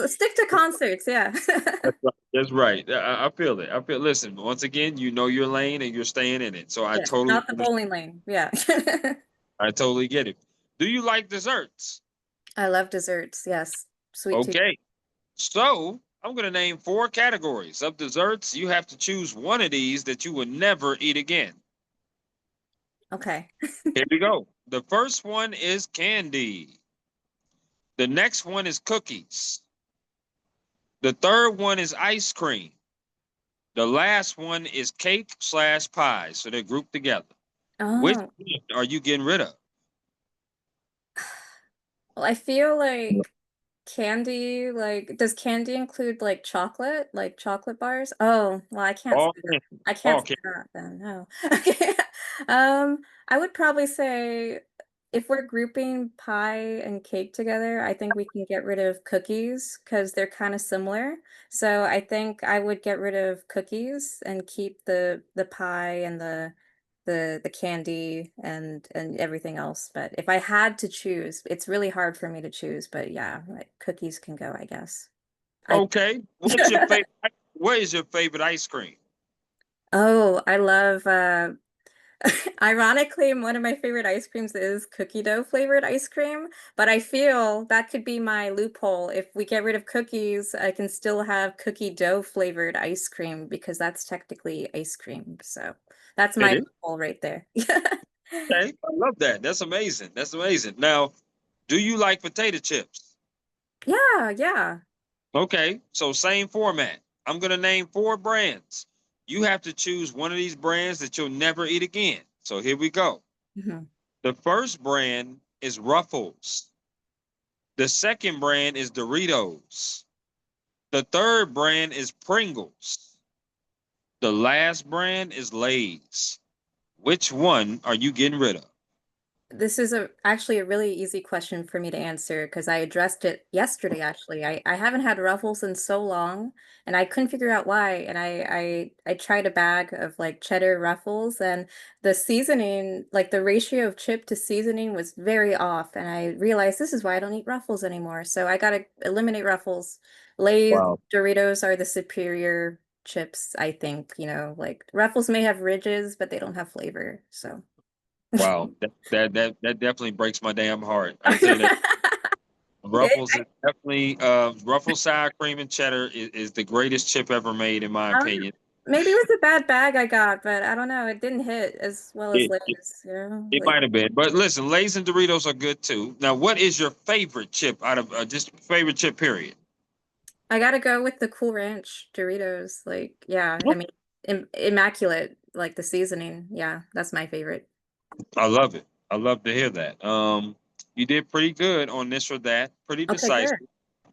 Stick to concerts, yeah. That's right. That's right. I feel it. I feel. Listen, once again, you know your lane and you're staying in it. So I Yes, totally not the understand. bowling lane. Yeah. I totally get it. Do you like desserts? I love desserts. Yes. Sweet tooth. Okay. So I'm going to name four categories of desserts. You have to choose one of these that you will never eat again. Okay. Here we go. The first one is candy. The next one is cookies. The third one is ice cream. The last one is cake slash pie. So they're grouped together. Which Oh, one are you getting rid of? well, I feel like candy, like, does candy include like chocolate bars? Oh, well, I can't say All that. candy. I can't All say candy. that then. No. Okay. I would probably say if we're grouping pie and cake together, I think we can get rid of cookies because they're kind of similar. So I think I would get rid of cookies and keep the pie and the candy and everything else. But if I had to choose, it's really hard for me to choose, but yeah, like cookies can go, I guess. I Okay. What's your favorite? What is your favorite ice cream? Oh, I love ironically, one of my favorite ice creams is cookie dough flavored ice cream, but I feel that could be my loophole. If we get rid of cookies, I can still have cookie dough flavored ice cream because that's technically ice cream. So that's It my is. loophole right there. Okay. I love that. That's amazing. That's amazing. Now, do you like potato chips? Yeah, yeah. Okay. So same format. I'm gonna name four brands. You have to choose one of these brands that you'll never eat again. So here we go. Mhm. The first brand is Ruffles. The second brand is Doritos. The third brand is Pringles. The last brand is Lay's. Which one are you getting rid of? This is actually a really easy question for me to answer because I addressed it yesterday, actually. I haven't had Ruffles in so long and I couldn't figure out why. And I tried a bag of like cheddar Ruffles and the seasoning, like the ratio of chip to seasoning was very off. And I realized this is why I don't eat Ruffles anymore. So I gotta eliminate Ruffles. Lay's, Wow. Doritos are the superior chips, I think. Like Ruffles may have ridges, but they don't have flavor. So Wow. That definitely breaks my damn heart. I tell you that It, Ruffles is definitely Ruffles sour cream and cheddar is the greatest chip ever made, in my Um, opinion. maybe it was a bad bag I got, but I don't know. It didn't hit as well as It, it, Lay's, it Like might have been. But listen, Lay's and Doritos are good too. Now, what is your favorite chip out of just favorite chip period? I gotta go with the Cool Ranch Doritos. Like, yeah, I mean, immaculate, like the seasoning. Yeah, that's my favorite. I love it. I love to hear that. You did pretty good on this or that. Pretty Okay, decisive. good.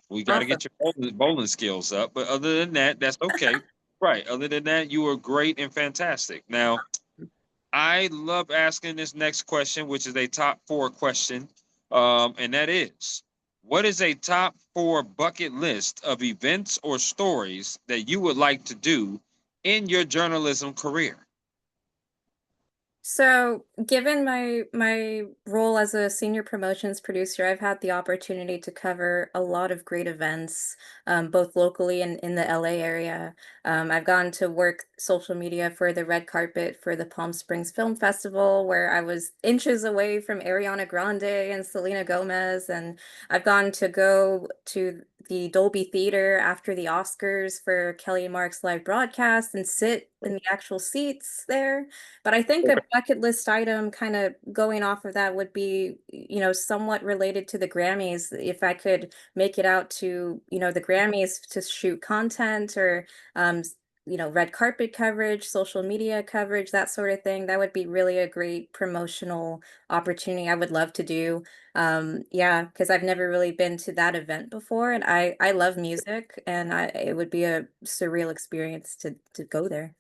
We got to Awesome. get your bowling skills up. But other than that, that's okay. Right. Other than that, you were great and fantastic. Now, I love asking this next question, which is a top four question. And that is, what is a top four bucket list of events or stories that you would like to do in your journalism career? So, given my role as a senior promotions producer, I've had the opportunity to cover a lot of great events, both locally and in the LA area. I've gone to work social media for the red carpet for the Palm Springs Film Festival, where I was inches away from Ariana Grande and Selena Gomez, and I've gone to go to the Dolby Theater after the Oscars for Kelly and Mark's live broadcast and sit in the actual seats there. But I think a bucket list item kind of going off of that would be, somewhat related to the Grammys. If I could make it out to, the Grammys to shoot content or, red carpet coverage, social media coverage, that sort of thing, that would be really a great promotional opportunity I would love to do. Yeah, because I've never really been to that event before, and I love music, and it would be a surreal experience to go there.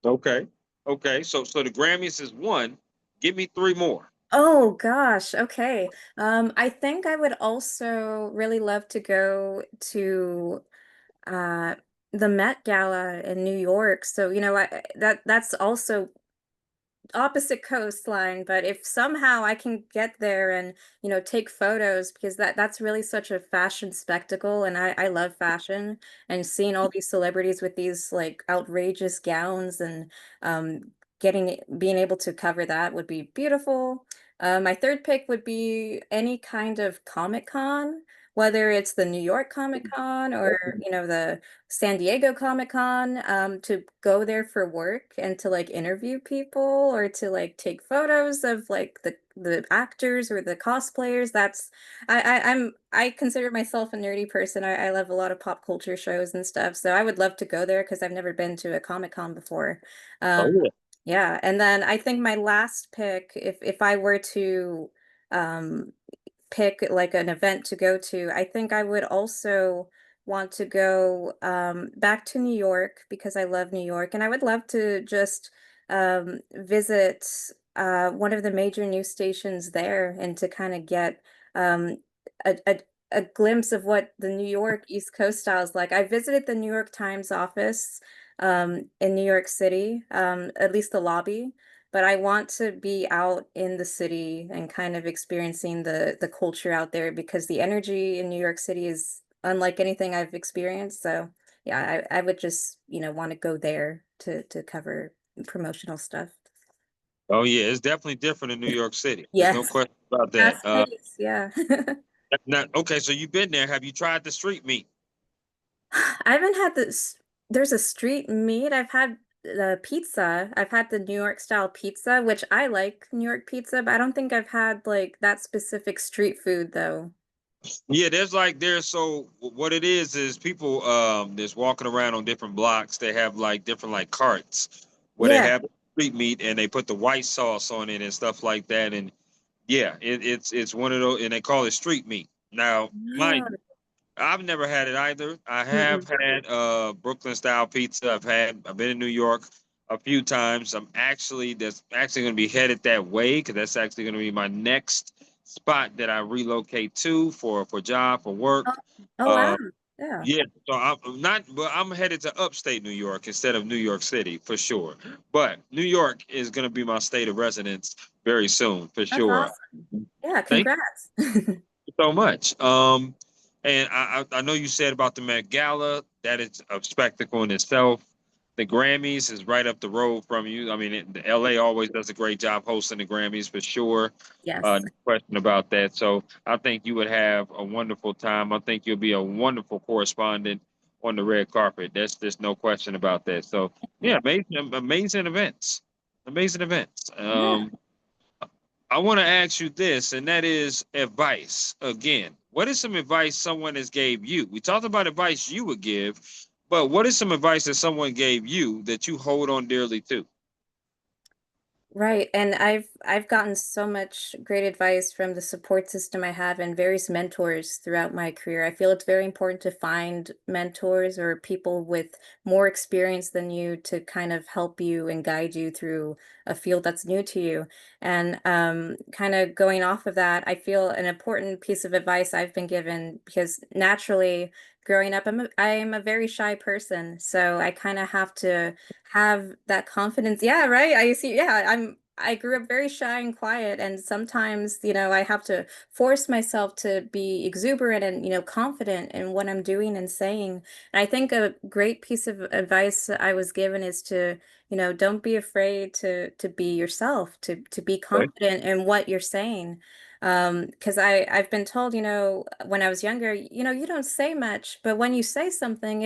Okay. Okay. So the Grammys is one. Give me three more. Oh gosh, okay. I think I would also really love to go to uh the Met Gala in New York. So, that's also opposite coastline, but if somehow I can get there and, take photos because that's really such a fashion spectacle and I love fashion and seeing all these celebrities with these like outrageous gowns and being able to cover that would be beautiful. My third pick would be any kind of Comic Con, whether it's the New York Comic Con or, the San Diego Comic Con, to go there for work and to like interview people or to like take photos of like the actors or the cosplayers. I consider myself a nerdy person. I love a lot of pop culture shows and stuff. So I would love to go there because I've never been to a Comic Con before. Um, Oh, yeah. yeah, and then I think my last pick, if I were to um pick like an event to go to, I think I would also want to go back to New York because I love New York and I would love to just visit one of the major news stations there and to kind of get um, a, a, a glimpse of what the New York East Coast style is like. I visited the New York Times office in New York City, at least the lobby, but I want to be out in the city and kind of experiencing the culture out there because the energy in New York City is unlike anything I've experienced. So yeah, I would just, want to go there to cover promotional stuff. Oh yeah, it's definitely different in New York City. There's no Yes, question about that. fast pace, yeah. Okay, so you've been there. Have you tried the street meat? I haven't had this. There's a street meat. I've had the pizza. I've had the New York style pizza, which I like New York pizza, but I don't think I've had like that specific street food though. Yeah, there's so what it is people that's walking around on different blocks. They have like different like carts where they Yeah. have street meat and they put the white sauce on it and stuff like that. And yeah, it's one of those, and they call it street meat. Now, mind Oh, you, I've never had it either. I have mm-mm. had Brooklyn style pizza. I've been in New York a few times. That's actually going to be headed that way because that's actually going to be my next spot that I relocate to for job for Oh, work. oh wow. Uh, Yeah. yeah, so I'm not, but I'm headed to upstate New York instead of New York City for sure. But New York is going to be my state of residence very soon for That's sure. awesome. Yeah, Thank congrats. so much. And I know you said about the Met Gala that it's a spectacle in itself. The Grammys is right up the road from you. I mean, LA always does a great job hosting the Grammys for sure. Yes. No question about that. So I think you would have a wonderful time. I think you'll be a wonderful correspondent on the red carpet. There's no question about that. So yeah, Yeah. amazing events, amazing events. Yeah. I want to ask you this, and that is advice. Again, what is some advice someone has gave you? We talked about advice you would give, but what is some advice that someone gave you that you hold on dearly to? Right, and I've gotten so much great advice from the support system I have and various mentors throughout my career. I feel it's very important to find mentors or people with more experience than you to kind of help you and guide you through a field that's new to you. And kind of going off of that, I feel an important piece of advice I've been given because naturally growing up, I am a very shy person, so I kind of have to have that confidence. Yeah, right. I see. Yeah, I grew up very shy and quiet, and sometimes, I have to force myself to be exuberant and, confident in what I'm doing and saying. And I think a great piece of advice that I was given is to, don't be afraid to be yourself, to be Okay. confident in what you're saying. Because I've been told, when I was younger, you don't say much, but when you say something,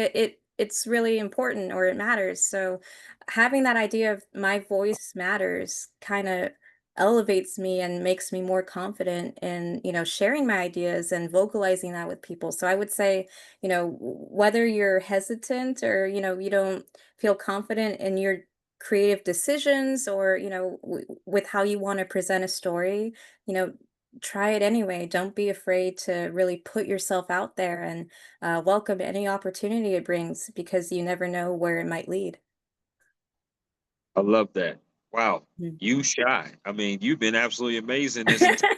it's really important or it matters. So having that idea of my voice matters kind of elevates me and makes me more confident in, sharing my ideas and vocalizing that with people. So I would say, whether you're hesitant or, you don't feel confident in your creative decisions or, with how you want to present a story, you know, try it anyway. Don't be afraid to really put yourself out there and welcome any opportunity it brings because you never know where it might lead. I love that. Wow. Mm. You shy. I mean, you've been absolutely amazing this entire.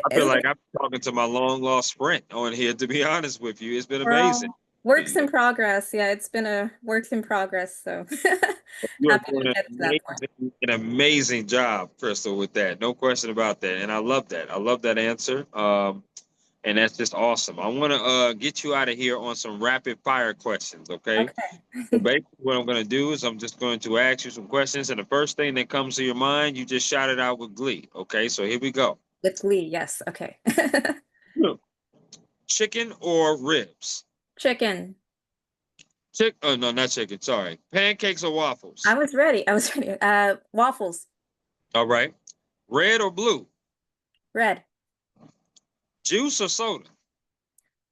I feel like I'm talking to my long lost friend on here, to be honest with you. It's been We're amazing. all works in progress. Yeah, it's been a work in progress. So You are happy doing to get to that point. an amazing job, Crystal, with that. No question about that. And I love that. I love that answer. And that's just awesome. I want to get you out of here on some rapid fire questions, okay? So Okay. basically, what I'm going to do is I'm just going to ask you some questions, and the first thing that comes to your mind, you just shout it out with glee, okay? So here we go. With glee, yes. Okay. Hmm. Chicken or ribs? Chicken. Oh no, not chicken. Sorry, pancakes or I waffles? was ready. I was ready. Waffles. All right. Red or blue? Red. Juice or soda?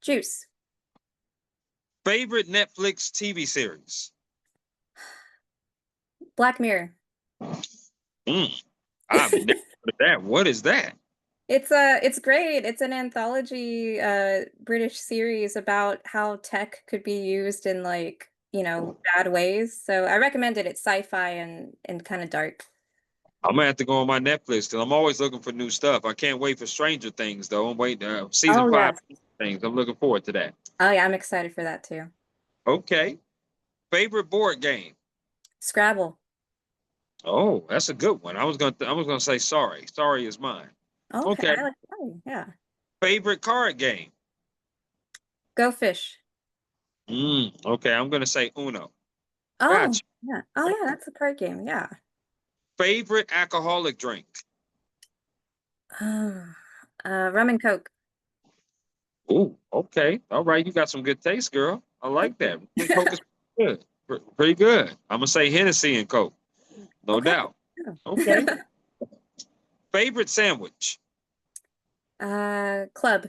Juice. Favorite Netflix TV series? Black Mirror. Mm, I've never heard of that. What is that? It's great. It's an anthology British series about how tech could be used in like, bad ways. So I recommend it. It's sci-fi and kind of dark. I'm gonna have to go on my Netflix because I'm always looking for new stuff. I can't wait for Stranger Things though. I'm waiting season Oh, 5 yes. things. I'm looking forward to that. Oh, yeah, I'm excited for that too. Okay. Favorite board game. Scrabble. Oh, that's a good one. I was gonna say sorry. Sorry is mine. Okay, Okay. I like that. Yeah. Favorite card game. Go fish. Okay, I'm gonna say Uno. Oh, Gotcha. yeah. Oh, yeah, that's a card game. Yeah. Favorite alcoholic drink. Uh, rum and coke. Ooh, okay. All right, you got some good taste, girl. I Thank like you. that. And Coke is good. Pretty good. I'm gonna say Hennessy and Coke, no Okay. doubt. Okay. Yeah. Favorite sandwich. Club.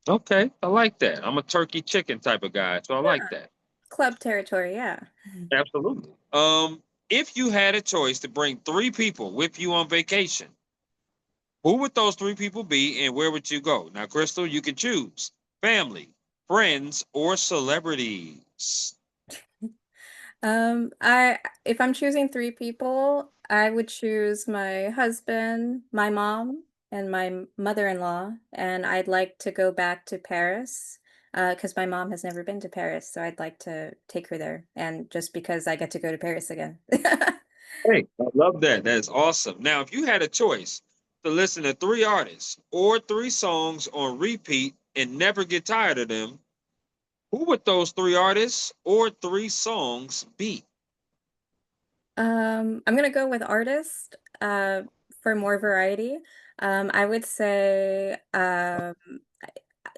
Okay, I like that. I'm a turkey chicken type of guy, so I like Yeah. that. Club territory. Yeah. Absolutely. If you had a choice to bring 3 people with you on vacation, who would those 3 people be and where would you go? Now, Crystal, you can choose family, friends, or celebrities. I if I'm choosing three people, I would choose my husband, my mom, and my mother-in-law, and I'd like to go back to Paris, because my mom has never been to Paris, so I'd like to take her there, and just because I get to go to Paris again. Hey, I love that. That is awesome. Now, if you had a choice to listen to 3 artists or 3 songs on repeat and never get tired of them, who would those 3 artists or 3 songs be? I'm gonna go with artist, for more variety. I would say,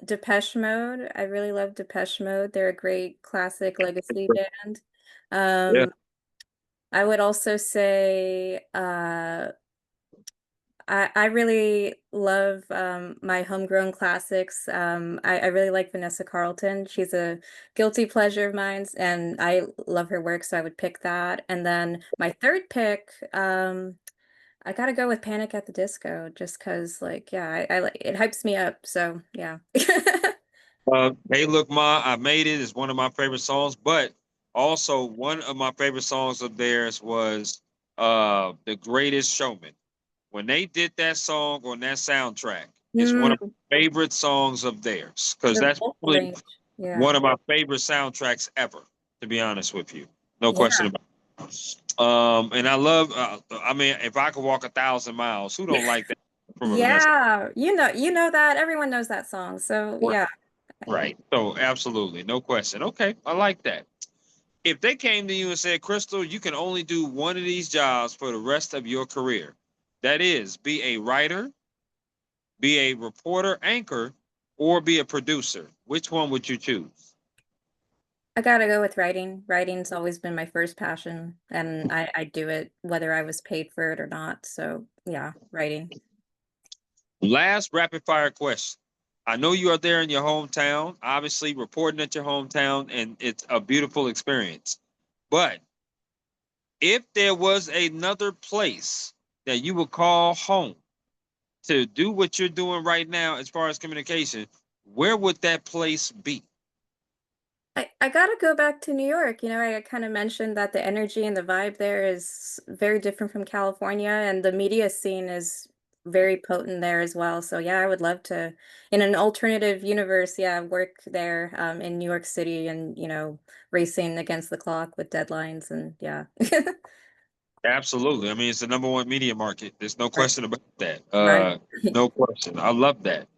Depeche Mode. I really love Depeche Mode. They're a great classic legacy band. Yeah. Um, I would also say, I really love, my homegrown classics. I really like Vanessa Carlton. She's a guilty pleasure of mine, and I love her work, so I would pick that. And then my third pick, I gotta go with Panic at the Disco, just because, like, yeah, I like it hypes me up. So yeah. Hey, Look, Ma, I Made It is one of my favorite songs, but also one of my favorite songs of theirs was The Greatest Showman. When they did that song on that soundtrack, it's one of Mm, my favorite songs of theirs because the that's vocal probably range. one Yeah. of my favorite soundtracks ever, to be honest with you. No question Yeah. about it. And I love, I mean, if I could walk 1,000 miles, who don't like that from a Vanessa? Yeah. You know that. Everyone knows that song. So yeah. Right. So absolutely, no question. Okay, I like that. If they came to you and said, Crystal, you can only do one of these jobs for the rest of your career, that is, be a writer, be a reporter, anchor, or be a producer, which one would you choose? I gotta go with writing. Writing's always been my first passion, and I do it whether I was paid for it or not. So yeah, writing. Last rapid fire question. I know you are there in your hometown, obviously reporting at your hometown, and it's a beautiful experience. But if there was another place that you would call home to do what you're doing right now as far as communication, where would that place be? I gotta go back to New York. I kind of mentioned that the energy and the vibe there is very different from California, and the media scene is very potent there as well. So yeah, I would love to, in an alternative universe, yeah, work there, in New York City, and racing against the clock with deadlines, and yeah. Absolutely. I mean, it's the #1 media market. There's no Right, question about that. right. No question. I love that.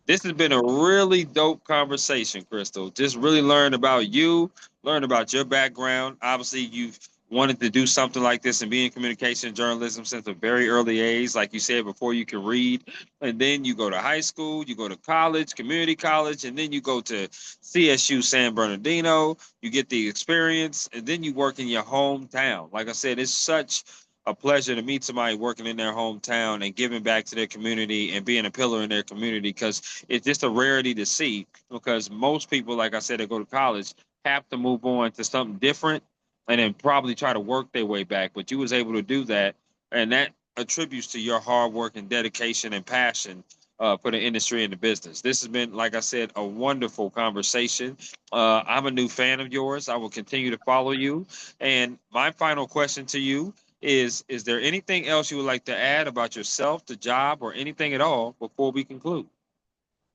This has been a really dope conversation, Crystal. Just really learn about you, learn about your background. Obviously, you've wanted to do something like this and be in communication journalism since a very early age, like you said, before you could read. And then you go to high school, you go to college, community college, and then you go to CSU San Bernardino. You get the experience, and then you work in your hometown. Like I said, it's such a pleasure to meet somebody working in their hometown and giving back to their community and being a pillar in their community because it's just a rarity to see because most people, like I said, that go to college have to move on to something different and then probably try to work their way back. But you was able to do that, and that attributes to your hard work and dedication and passion for the industry and the business. This has been, like I said, a wonderful conversation. I'm a new fan of yours. I will continue to follow you. And my final question to you Is there anything else you would like to add about yourself, the job, or anything at all before we conclude?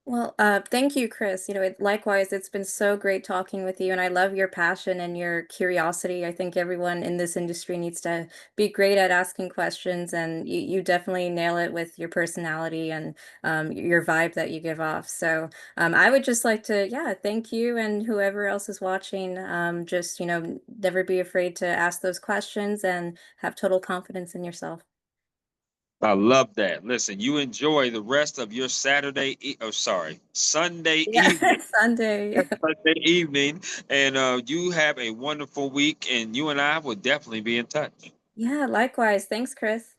Well, thank you, Chris. Likewise, it's been so great talking with you, and I love your passion and your curiosity. I think everyone in this industry needs to be great at asking questions, and you definitely nail it with your personality and your vibe that you give off. So, I would just like to, yeah, thank you and whoever else is watching. Just, never be afraid to ask those questions and have total confidence in yourself. I love that. Listen, you enjoy the rest of your Sunday Yeah, evening. Sunday. Sunday evening, and you have a wonderful week. And you and I will definitely be in touch. Yeah, likewise. Thanks, Chris.